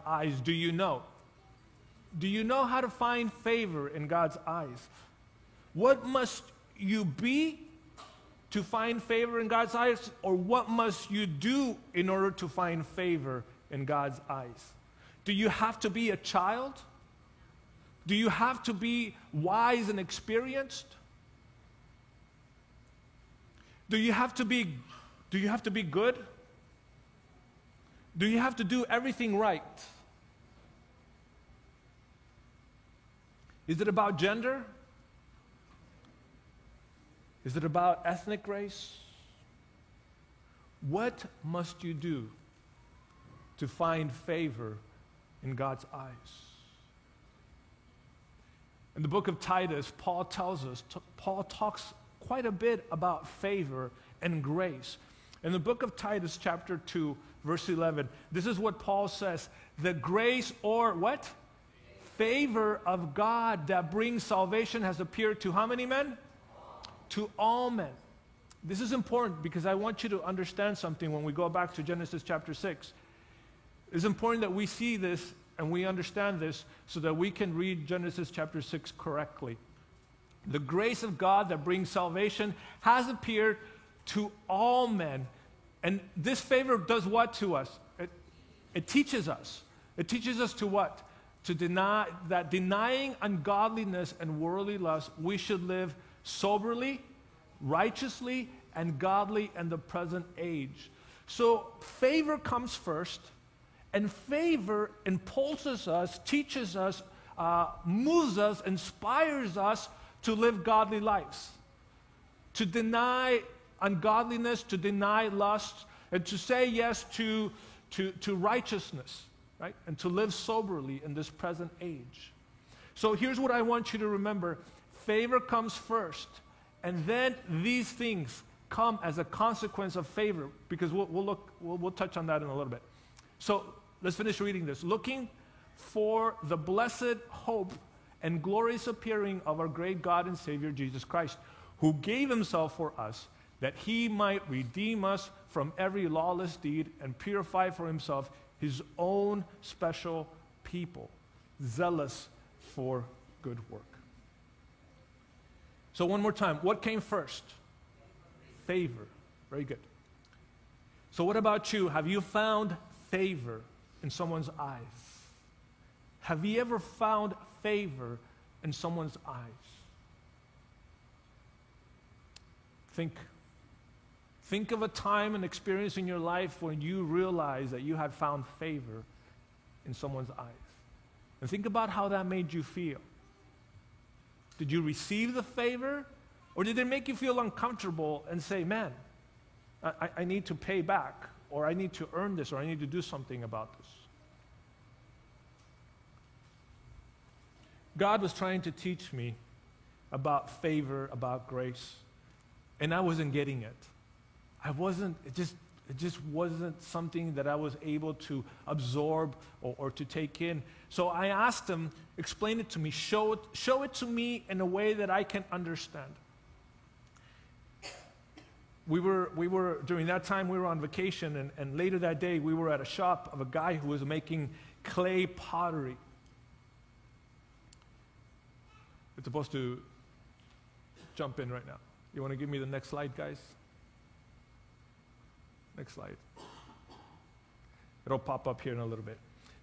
eyes do you know? Do you know how to find favor in God's eyes? What must you be to find favor in God's eyes? Or what must you do in order to find favor in God's eyes? Do you have to be a child? Do you have to be wise and experienced? Do you have to be good? Do you have to do everything right? Is it about gender? Is it about ethnic race? What must you do to find favor in God's eyes? In the book of Titus, Paul talks quite a bit about favor and grace. In the book of Titus, chapter 2, verse 11, this is what Paul says: the grace or what? Favor of God that brings salvation has appeared to how many men? To all men. This is important because I want you to understand something when we go back to Genesis chapter 6. It's important that we see this and we understand this so that we can read Genesis chapter 6 correctly. The grace of God that brings salvation has appeared to all men. And this favor does what to us? It teaches us. It teaches us to what? To deny that denying ungodliness and worldly lust, we should live soberly, righteously, and godly in the present age. So favor comes first, and favor impulses us, teaches us, moves us, inspires us to live godly lives, to deny ungodliness, to deny lust, and to say yes to righteousness, right? And to live soberly in this present age. So here's what I want you to remember. Favor comes first, and then these things come as a consequence of favor, because we'll touch on that in a little bit. So let's finish reading this. Looking for the blessed hope and glorious appearing of our great God and Savior Jesus Christ, who gave himself for us, that he might redeem us from every lawless deed and purify for himself his own special people, zealous for good work. So one more time, what came first? Favor. Very good. So what about you? Have you found favor in someone's eyes? Have you ever found favor in someone's eyes? Think of a time and experience in your life when you realized that you had found favor in someone's eyes. And think about how that made you feel. Did you receive the favor? Or did it make you feel uncomfortable and say, man, I need to pay back, or I need to earn this, or I need to do something about this? God was trying to teach me about favor, about grace, and I wasn't getting it. It just wasn't something that I was able to absorb or to take in. So I asked him, explain it to me, show it to me in a way that I can understand. We were during that time, we were on vacation, and later that day, we were at a shop of a guy who was making clay pottery. It's supposed to jump in right now. You want to give me the next slide, guys? Next slide. It'll pop up here in a little bit.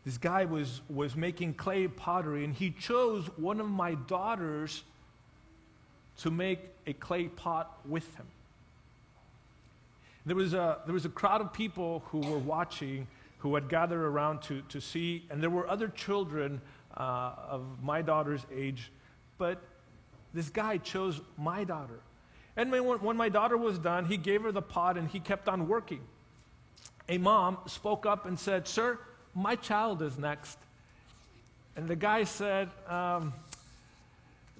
This guy was making clay pottery, and he chose one of my daughters to make a clay pot with him. There was a crowd of people who were watching, who had gathered around to see, and there were other children of my daughter's age, but this guy chose my daughter. And when my daughter was done, he gave her the pot and he kept on working. A mom spoke up and said, "Sir, my child is next." And the guy said,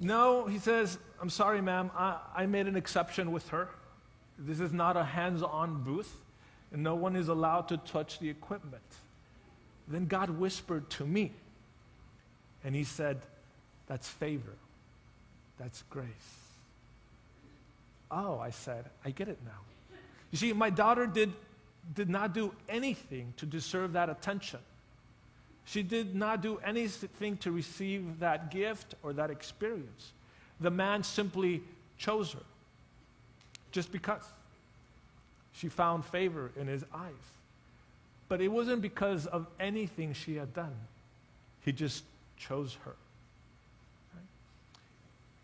"No," he says, "I'm sorry, ma'am, I made an exception with her. This is not a hands-on booth, and no one is allowed to touch the equipment." Then God whispered to me, and he said, "That's favor. That's grace." "Oh," I said, "I get it now." You see, my daughter did not do anything to deserve that attention. She did not do anything to receive that gift or that experience. The man simply chose her just because she found favor in his eyes. But it wasn't because of anything she had done. He just chose her. Right?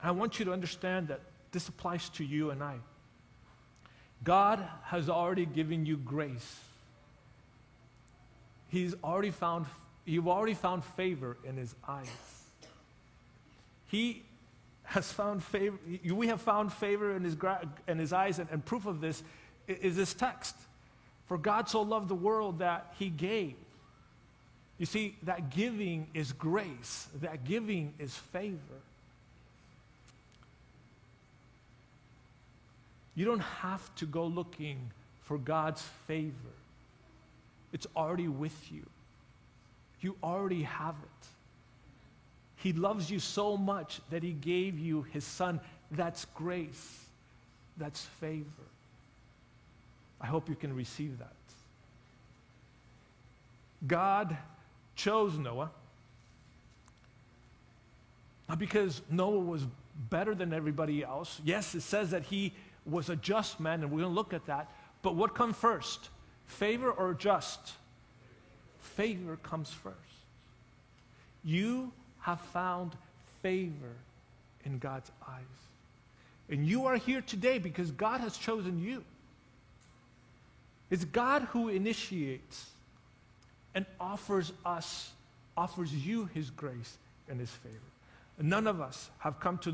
I want you to understand that this applies to you and I. God has already given you grace. You've already found favor in his eyes. He has found favor. We have found favor in his eyes, and proof of this is this text. For God so loved the world that he gave. You see, that giving is grace. That giving is favor. You don't have to go looking for God's favor. It's already with you. You already have it. He loves you so much that he gave you his son. That's grace. That's favor. I hope you can receive that. God chose Noah, not because Noah was better than everybody else. Yes, it says that he was a just man, and we're going to look at that. But what comes first? Favor or just? Favor comes first. You have found favor in God's eyes. And you are here today because God has chosen you. It's God who initiates and offers you his grace and his favor. And none of us have come to